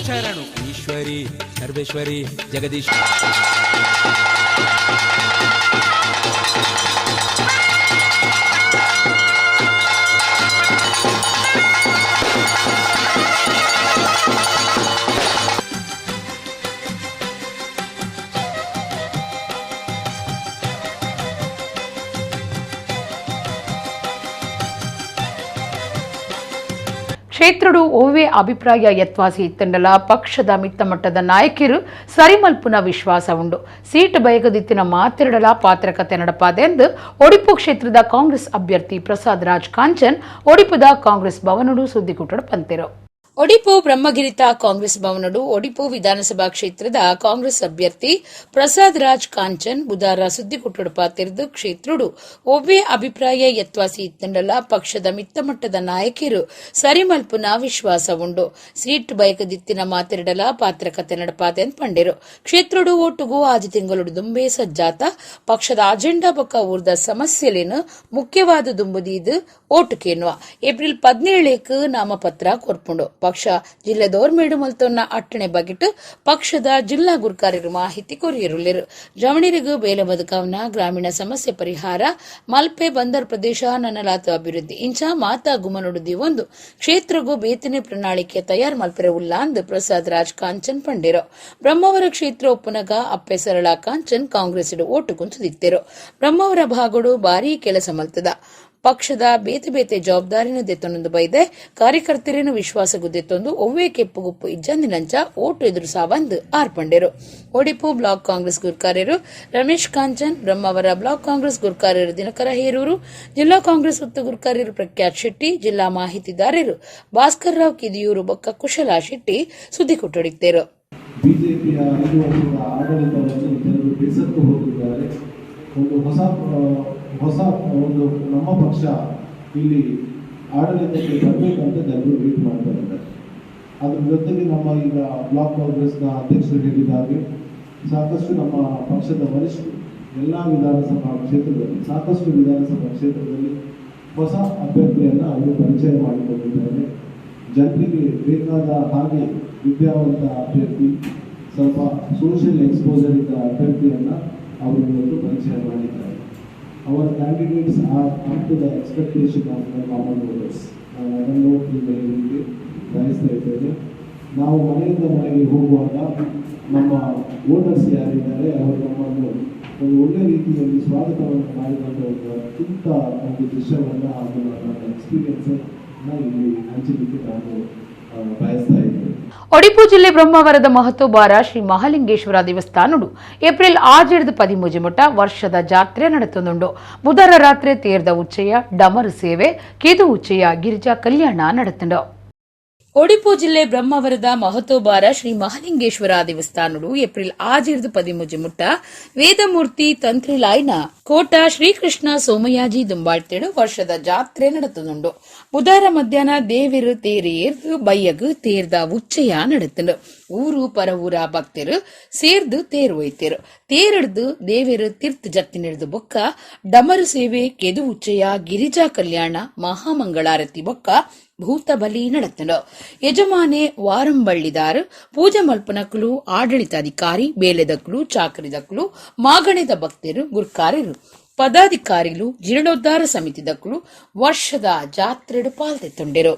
ಶರಣು ಈಶ್ವರಿ ಸರ್ವೇಶ್ವರಿ ಜಗದೀಶ್ವರಿ. ಕ್ಷೇತ್ರಡು ಓವೇ ಅಭಿಪ್ರಾಯ ಯತ್ವಾಸಿ ಇತ್ತಂಡಲ ಪಕ್ಷದ ಮಿತ್ತಮಟ್ಟದ ನಾಯಕರು ಸರಿಮಲ್ಪುನ ವಿಶ್ವಾಸ ಉಂಡು. ಸೀಟ್ ಬಯಗದಿತ್ತಿನ ಮಾತಿರಡಲ ಪಾತ್ರಕತೆ ನಡಪಾದೆಂದು ಒಡಿಪು ಕ್ಷೇತ್ರದ ಕಾಂಗ್ರೆಸ್ ಅಭ್ಯರ್ಥಿ ಪ್ರಸಾದ್ ರಾಜ್ ಕಾಂಚನ್ ಒಡಿಪುದ ಕಾಂಗ್ರೆಸ್ ಭವನಡು ಸುದ್ದಿಗುಟ್ಟಡು ಪಂತಿರು. ಒಡಿಪು ಬ್ರಹ್ಮಗಿರಿತ ಕಾಂಗ್ರೆಸ್ ಭವನಡು ಒಡಿಪು ವಿಧಾನಸಭಾ ಕ್ಷೇತ್ರದ ಕಾಂಗ್ರೆಸ್ ಅಭ್ಯರ್ಥಿ ಪ್ರಸಾದ್ ರಾಜ್ ಕಾಂಚನ್ ಬುಧವಾರ ಸುದ್ದಿಗುಟ್ಟಡು ಪಾತಿರಿದು ಕ್ಷೇತ್ರಡು ಒವ್ವೇ ಅಭಿಪ್ರಾಯ ಯತ್ವಾಸಿ ಇತ್ತಂಡಲ ಪಕ್ಷದ ಮಿತ್ತಮಟ್ಟದ ನಾಯಕರು ಸರಿಮಲ್ಪುನ ವಿಶ್ವಾಸ ಉಂಡು. ಸೀಟ್ ಬಯಕದಿತ್ತಿನ ಮಾತಿರಡಲ ಪಾತ್ರಕತೆ ನಡಪಾದೆಂದು ಪಂಡಿರು. ಕ್ಷೇತ್ರಡು ಒಟ್ಟುಗೂ ಆದಿ ತಿಂಗಳು ದುಂಬೆ ಸಜ್ಜಾತ ಪಕ್ಷದ ಅಜೆಂಡಾ ಬೊಕ್ಕ ಊರ್ದ ಸಮಸ್ಯೆಲೇನು ಮುಖ್ಯವಾದ ದುಂಬುದೀದು ಓಟುಕೇನ್ವ ಏಪ್ರಿಲ್ 17ಕ್ಕೆ ನಾಮಪತ್ರ ಕೊರ್ಪುಂಡು. ಪಕ್ಷ ಜಿಲ್ಲೆ ದೋರ್ಮೇಡು ಮಲ್ತೊನ್ನ ಅಟ್ಟಣೆ ಬಗೆಟ್ ಪಕ್ಷದ ಜಿಲ್ಲಾ ಗುರ್ಕಾರರು ಮಾಹಿತಿ ಕೊರಿಯರುಳ್ಳಿರು. ಜವಣಿರಿಗೂ ಬೇಲೆ ಬದುಕವನ ಗ್ರಾಮೀಣ ಸಮಸ್ಯೆ ಪರಿಹಾರ ಮಲ್ಪೆ ಬಂದರ್ ಪ್ರದೇಶ ನನ್ನಲಾತು ಅಭಿವೃದ್ಧಿ ಇಂಚ ಮಾತಾ ಗುಮನುಡುದಿ ಒಂದು ಕ್ಷೇತ್ರಗೂ ಬೇತನೆ ಪ್ರಣಾಳಿಕೆ ತಯಾರು ಮಲ್ಪೆರೆ ಉಲ್ಲ ಅಂದು ಪ್ರಸಾದ್ ರಾಜ್ ಕಾಂಚನ್ ಪಂಡಿರು. ಬ್ರಹ್ಮಾವರ ಕ್ಷೇತ್ರ ಒಪ್ಪುನಗ ಅಪ್ಪೆ ಸರಳ ಕಾಂಚನ್ ಕಾಂಗ್ರೆಸ್ ಓಟು ಕುಂಚುದಿತ್ತೇರು. ಬ್ರಹ್ಮಾವರ ಭಾಗಡು ಭಾರೀ ಕೆಲಸ ಮಲ್ತದ ಪಕ್ಷದ ಬೇತೆ ಬೇತೆ ಜವಾಬ್ದಾರಿನ ದೆತ್ತೊಂದು ಬೈದೆ ಕಾರ್ಯಕರ್ತರೇನು ವಿಶ್ವಾಸಗೂ ದೆತ್ತೊಂದು ಒವ್ವೇ ಕೆಪ್ಪುಗುಪ್ಪು ಇಜ್ಜಂದಿನಂಚ ಓಟು ಎದುರು ಸಾವಂದು ಆರ್ಪಂಡೆರು. ಒಡಿಪು ಬ್ಲಾಕ್ ಕಾಂಗ್ರೆಸ್ ಗುರ್ಕಾರ್ಯರು ರಮೇಶ್ ಕಾಂಚನ್, ಬ್ರಹ್ಮಾವರ ಬ್ಲಾಕ್ ಕಾಂಗ್ರೆಸ್ ಗುರ್ಕಾರ್ಯರು ದಿನಕರ ಹೇರೂರು, ಜಿಲ್ಲಾ ಕಾಂಗ್ರೆಸ್ ಉತ್ತ ಗುರ್ಕಾರ್ಯರು ಪ್ರಖ್ಯಾತ್ ಶೆಟ್ಟಿ, ಜಿಲ್ಲಾ ಮಾಹಿತಿದಾರರು ಭಾಸ್ಕರ್ ರಾವ್ ಕಿದಿಯೂರು ಬೊಕ್ಕ ಕುಶಲಾ ಶೆಟ್ಟಿ ಸುದ್ದಿ ಕೊಟ್ಟೊಡಿತ್ತೇರು. ಬಿಜೆಪಿಯ 5 ವರ್ಷದ ಆಡಳಿತವನ್ನು ಜನರು ಬೇಸತ್ತು ಹೋಗಿದ್ದಾರೆ. ಹೊಸ ಒಂದು ನಮ್ಮ ಪಕ್ಷ ಇಲ್ಲಿ ಆಡಳಿತಕ್ಕೆ ಬರಬೇಕಂತ ಜನರು ವೇಟ್ ಮಾಡ್ತಾ ಇದ್ದಾರೆ. ಅದ್ರ ಜೊತೆಗೆ ನಮ್ಮ ಈಗ ಬ್ಲಾಕ್ ಕಾಂಗ್ರೆಸ್ನ ಅಧ್ಯಕ್ಷರು ಹೇಳಿದಾಗೆ ಸಾಕಷ್ಟು ನಮ್ಮ ಪಕ್ಷದ ವರಿಷ್ಠರು ಎಲ್ಲ ವಿಧಾನಸಭಾ ಕ್ಷೇತ್ರದಲ್ಲಿ ಹೊಸ ಅಭ್ಯರ್ಥಿಯನ್ನು ಅವರು ಪರಿಚಯ ಮಾಡಿಕೊಂಡಿದ್ದಾರೆ. ಜನರಿಗೆ ಬೇಕಾದ ಹಾಗೆ ವಿದ್ಯಾವಂತ ಅಭ್ಯರ್ಥಿ, ಸ್ವಲ್ಪ ಸೋಷಿಯಲ್ ಎಕ್ಸ್ಪೋಜರ್ ಇದ್ದ ಅಭ್ಯರ್ಥಿಯನ್ನು ಅವರು ಇವತ್ತು ಪರಿಚಯ ಮಾಡಿದ್ದಾರೆ. Our candidates are up to the expectation of the common voters. ಅದನ್ನು ಈಗ ಹೇಳಲಿಕ್ಕೆ ಬಯಸ್ತಾ ಇದ್ದೇನೆ. ನಾವು ಮನೆಯಿಂದ ಮನೆಗೆ ಹೋಗುವಾಗ ನಮ್ಮ ವೋಟರ್ಸ್ ಯಾರಿದ್ದಾರೆ ಅವರು ನಮ್ಮನ್ನು ಒಂದು ಒಳ್ಳೆಯ ರೀತಿಯಲ್ಲಿ ಸ್ವಾಗತವನ್ನು ಮಾಡಿದಂಥ ಒಂದು ಅತ್ಯಂತ ಒಂದು ದೃಶ್ಯವನ್ನು ಹಾಗೂ ನನ್ನ ಎಕ್ಸ್ಪೀರಿಯನ್ಸನ್ನು ಇಲ್ಲಿ ಹಂಚಲಿಕ್ಕೆ ನಾನು ಬಯಸ್ತಾ ಇದ್ದೇನೆ. ಒಡಿಪು ಜಿಲ್ಲೆ ಬ್ರಹ್ಮಾವರದ ಮಹತೋಬಾರ ಶ್ರೀ ಮಹಾಲಿಂಗೇಶ್ವರ ದೇವಸ್ಥಾನಡು ಏಪ್ರಿಲ್ 13 ವರ್ಷದ ಜಾತ್ರೆ ನಡೆತೊಂದುಂಡು. ಬುಧವಾರ ರಾತ್ರಿ ತೇರ್ದ ಉಚ್ಚಯ ಡಮರು ಸೇವೆ ಕೇದು ಉಚ್ಚಯ ಗಿರಿಜಾ ಕಲ್ಯಾಣ ನಡೆತುಂಡು. ಒಡಿಪು ಜಿಲ್ಲೆ ಬ್ರಹ್ಮಾವರದ ಮಹತೋಬಾರ ಶ್ರೀ ಮಹಾಲಿಂಗೇಶ್ವರ ದೇವಸ್ಥಾನಡು ಏಪ್ರಿಲ್ 13 ವೇದಮೂರ್ತಿ ತಂತ್ರಿಲಾಯ್ನ ಕೋಟ ಶ್ರೀಕೃಷ್ಣ ಸೋಮಯಾಜಿ ದುಂಬಾಳ್ತೇಡು ವರ್ಷದ ಜಾತ್ರೆ ನಡೆತುಂಡು. ಬುಧವಾರ ಮಧ್ಯಾಹ್ನ ದೇವಿರು ತೇರೇರ್ದು ಬಯ್ಯಗು ತೇರ್ದ ಉಚ್ಚಯ ನಡೆತುಂಡು. ಊರು ಪರ ಊರ ಭಕ್ತರು ಸೇರ್ದು ತೇರು ಒಯ್ತೇರು. ತೇರಿಡ್ದು ದೇವಿರು ತೀರ್ಥ ಜತ್ತಿನಿಡ್ದು ಬೊಕ್ಕ ಡಮರು ಸೇವೆ ಕೆದು ಉಚ್ಚಯ ಗಿರಿಜಾ ಕಲ್ಯಾಣ ಮಹಾಮಂಗಳಾರತಿ ಬೊಕ್ಕ ಭೂತ ಬಲಿ ನಡೆತುಂಡು. ಯಜಮಾನೆ ವಾರಂಬಳ್ಳಿದಾರು ಪೂಜೆ ಮಲ್ಪನಕಲು ಆಡಳಿತಾಧಿಕಾರಿ ಬೇಲೆದಕ್ಕಲು ಚಾಕರಿದಕ್ಕಲು ಮಾಗಣೆದ ಭಕ್ತರು ಗುರ್ಕಾರರು ಪದಾಧಿಕಾರಿಗಳು ಜೀರ್ಣೋದ್ಧಾರ ಸಮಿತಿದಕ್ಕಲು ವರ್ಷದ ಜಾತ್ರೆಡು ಪಾಲ್ತೆತ್ತುಂಡೆರು.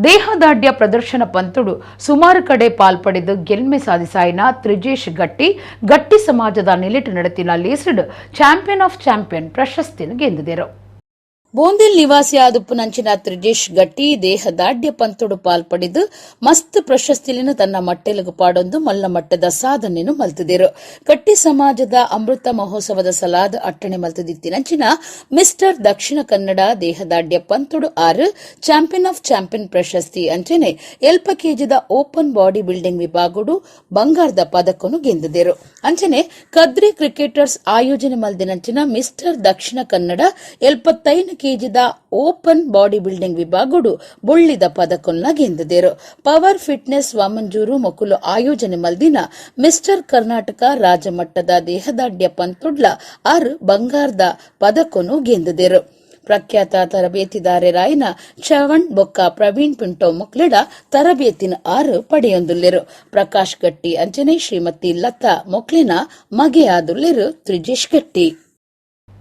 ದೇಹದಾಢ್ಯ ಪ್ರದರ್ಶನ ಪಂತುಡು ಸುಮಾರು ಕಡೆ ಪಾಲ್ಪಡೆದು ಗೆಲ್ಮೆ ಸಾಧಿಸಾಯಿನ ತ್ರಿಜೇಶ್ ಗಟ್ಟಿ ಸಮಾಜದ ನಿಲಿಟು ನಡತಿನ ಲೀಸ್ಡ್ ಚಾಂಪಿಯನ್ ಆಫ್ ಚಾಂಪಿಯನ್ ಪ್ರಶಸ್ತಿಯನ್ನು ಗೆದ್ದಿದರು. ಬೋಂದಿಲ್ ನಿವಾಸಿ ಆದುಪ್ಪುನಂಚಿನ ತ್ರಿಜೇಶ್ ಗಟ್ಟಿ ದೇಹದಾಢ್ಯ ಪಂತುಡು ಪಾಲ್ಪಡಿದು ಮಸ್ತ್ ಪ್ರಶಸ್ತಿಲಿನ ತನ್ನ ಮಟ್ಟೆಲಗು ಪಾಡೊಂದು ಮಲ್ಲ ಮಟ್ಟದ ಸಾಧನೆಯನ್ನು ಮಲ್ತಿದರು. ಗಟ್ಟಿ ಸಮಾಜದ ಅಮೃತ ಮಹೋತ್ಸವದ ಸಲಾದ ಅಟ್ಟಣೆ ಮಲ್ತದಿತ್ತಿನಂಚಿನ mister Dakshina Kannada ದೇಹದಾಢ್ಯ ಪಂತುಡು 6 champion of champion ಪ್ರಶಸ್ತಿ ಅಂಚನೆ ಎಲ್ಪ ಕೆಜಿದ ಓಪನ್ ಬಾಡಿ ಬಿಲ್ಡಿಂಗ್ ವಿಭಾಗಡು ಬಂಗಾರದ ಪದಕವನ್ನು ಗೆದ್ದಿದರು. ಅಂಚನೆ ಕದ್ರಿ ಕ್ರಿಕೆಟರ್ಸ್ ಆಯೋಜನೆ ಮಲ್ದಿನಂಚಿನ ಮಿಸ್ಟರ್ ದಕ್ಷಿಣ ಕನ್ನಡ 75 ಕೆಜಿದ ಓಪನ್ ಬಾಡಿ ಬಿಲ್ಡಿಂಗ್ ವಿಭಾಗಡು ಬುಳ್ಳಿದ ಪದಕನ್ನ ಗೆದ್ದಿದರು. ಪವರ್ ಫಿಟ್ನೆಸ್ ವಾಮಂಜೂರು ಮೊಕುಲು ಆಯೋಜನೆ ಮಲ್ದಿನ ಮಿಸ್ಟರ್ ಕರ್ನಾಟಕ ರಾಜಮಟ್ಟದ ದೇಹದಾಢ್ಯ ಪಂತುಡ್ಲ 6 ಬಂಗಾರದ ಪದಕವನ್ನು ಗೆದ್ದಿದರು. ಪ್ರಖ್ಯಾತ ತರಬೇತಿದಾರರಾಯಿನ ಚವಣ್ ಬೊಕ್ಕ ಪ್ರವೀಣ್ ಪಿಂಟೋ ಮೊಕ್ಲೆಡ ತರಬೇತಿನ 6 ಪಡೆಯೊಂದುಲ್ಲೆರು. ಪ್ರಕಾಶ್ ಗಟ್ಟಿ ಅಂಚನೆ ಶ್ರೀಮತಿ ಲತಾ ಮೊಕ್ಲಿನ ಮಗೆಯಾದುಲ್ಲೆರು ತ್ರಿಜೇಶ್ ಗಟ್ಟಿ.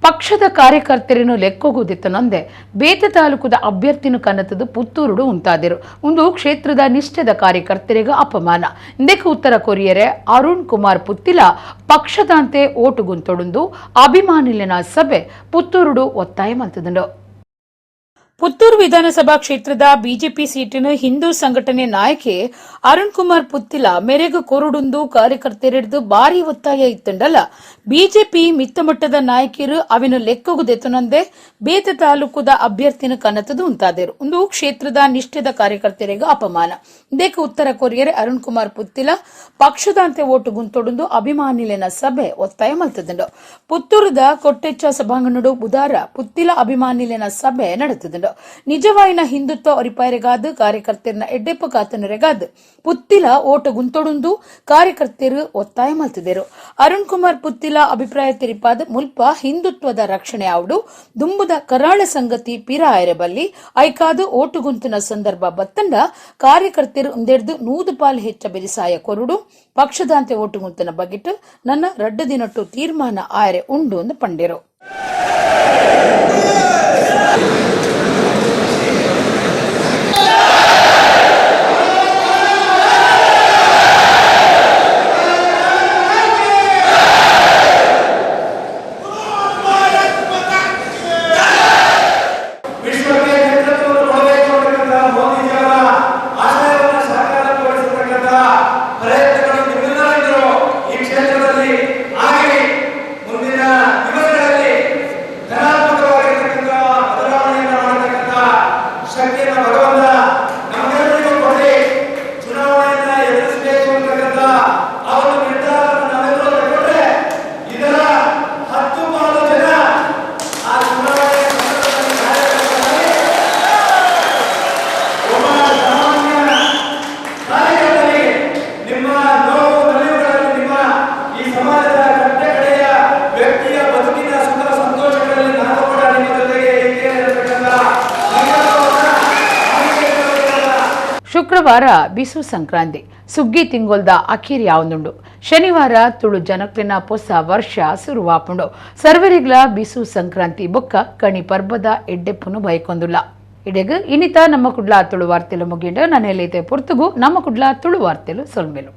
ಪಕ್ಷದ ಕಾರ್ಯಕರ್ತರನ್ನು ಲೆಕ್ಕೋಗುದಿತ್ತನೊಂದೆ ಬೇತೆ ತಾಲೂಕದ ಅಭ್ಯರ್ಥಿನ ಕನ್ನತದು ಪುತ್ತೂರುಡು ಉಂಟಾದಿರು. ಒಂದು ಕ್ಷೇತ್ರದ ನಿಷ್ಠೆದ ಕಾರ್ಯಕರ್ತರಿಗೆ ಅಪಮಾನ. ಇಂದಕ್ಕೆ ಉತ್ತರ ಕೊರಿಯರೆ ಅರುಣ್ ಕುಮಾರ್ ಪುತ್ತಿಲ ಪಕ್ಷದಂತೆ ಓಟು ಗುಂತೊಡುಂದು ಅಭಿಮಾನಿಲಿನ ಸಭೆ ಪುತ್ತೂರುಡು ಒತ್ತಾಯ ಮಂತದುಂಡು. ಪುತ್ತೂರು ವಿಧಾನಸಭಾ ಕ್ಷೇತ್ರದ ಬಿಜೆಪಿ ಸೀಟಿನ ಹಿಂದೂ ಸಂಘಟನೆ ನಾಯಕಿ ಅರುಣ್ ಕುಮಾರ್ ಪುತ್ತಿಲ ಮೇರೆಗೆ ಕೊರುಡುಂದು ಕಾರ್ಯಕರ್ತರಿಡ್ದು ಭಾರಿ ಒತ್ತಾಯ ಇತ್ತುಂಡಲ್ಲ ಬಿಜೆಪಿ ಮಿತ್ತಮಟ್ಟದ ನಾಯಕಿಯರು ಅವಿನ ಲೆಕ್ಕೋಗುದೆತ್ತನೊಂದೆ ಬೇತೆ ತಾಲೂಕುದ ಅಭ್ಯರ್ಥಿನ ಕನ್ನತದು ಉಂಟಾದರು. ಒಂದು ಕ್ಷೇತ್ರದ ನಿಷ್ಠೆದ ಕಾರ್ಯಕರ್ತರಿಗೆ ಅಪಮಾನ. ಇದಕ್ಕೆ ಉತ್ತರ ಕೊರಿಯರೆ ಅರುಣ್ ಕುಮಾರ್ ಪುತ್ತಿಲ ಪಕ್ಷದಂತೆ ಓಟು ಗುಂತೊಡುಂದು ಅಭಿಮಾನಿಲಿನ ಸಭೆ ಒತ್ತಾಯ ಮಲ್ತದುಂಡು. ಪುತ್ತೂರದ ಕೊಟ್ಟೆಚ್ಚ ಸಭಾಂಗಣಡು ಬುಧವಾರ ಪುತ್ತಿಲ ಅಭಿಮಾನಿಲಿನ ಸಭೆ ನಡೆತದುಂಡು. ನಿಜವಾಯಿನ ಹಿಂದುತ್ವ ಒರಿಪಾಯರೆಗಾದು ಕಾರ್ಯಕರ್ತರನ್ನ ಎಡ್ಡೆಪ್ಪ ಕಾತನರೆಗಾದು ಪುತ್ತಿಲ ಓಟು ಗುಂತೊಡುಂದು ಕಾರ್ಯಕರ್ತರು ಒತ್ತಾಯ ಮಲ್ತಿದರು. ಅರುಣ್ ಕುಮಾರ್ ಪುತ್ತಿಲ ಅಭಿಪ್ರಾಯ ತಿರಿಪಾದ ಮುಲ್ಪ ಹಿಂದುತ್ವದ ರಕ್ಷಣೆ ಆವಡು ದುಂಬುದ ಕರಾಳ ಸಂಗತಿ ಪಿರಾಯರೆ ಬಲ್ಲಿ ಐಕಾದು ಓಟು ಗುಂತಿನ ಸಂದರ್ಭ ಬತ್ತಂಡ ಕಾರ್ಯಕರ್ತರು ಒಂದೆಡ್ದು 100 ಪಾಲು ಹೆಚ್ಚ ಬೆರಿಸಾಯ ಕೊರುಡು ಪಕ್ಷದಂತೆ ಓಟು ಗುಂತಿನ ಬಗೆಟ್ ನನ್ನ ರಡ್ಡ ದಿನಟ್ಟು ತೀರ್ಮಾನ ಆಯರೆ ಉಂಡು ಎಂದು ಪಂಡಿರು. ಶುಕ್ರವಾರ ಬಿಸು ಸಂಕ್ರಾಂತಿ ಸುಗ್ಗಿ ತಿಂಗೊಲ್ದ ಅಖೀರ್ ಯಾವೊಂದುಂಡು. ಶನಿವಾರ ತುಳು ಜನಕ್ಲಿನ ಹೊಸ ವರ್ಷ ಶುರುವಾಪುಂಡು. ಸರ್ವರಿಗ್ಲ ಬಿಸು ಸಂಕ್ರಾಂತಿ ಬೊಕ್ಕ ಕಣಿ ಪರ್ಬದ ಎಡ್ಡೆಪ್ಪುನು ಬೈಕೊಂದುಲ್ಲ. ಇಡೆಗ್ ಇನ್ನಿತ ನಮ್ಮ ಕುಡ್ಲ ತುಳು ವಾರ್ತೆಲು ಮುಗಿಂಡು ನನ್ನ ಎಲ್ಲಿತೆ ಪೊರ್ತುಗು ನಮ್ಮ ಕುಡ್ಲ ತುಳು ವಾರ್ತೆಲು ಸೊಲ್ಮೆಲು.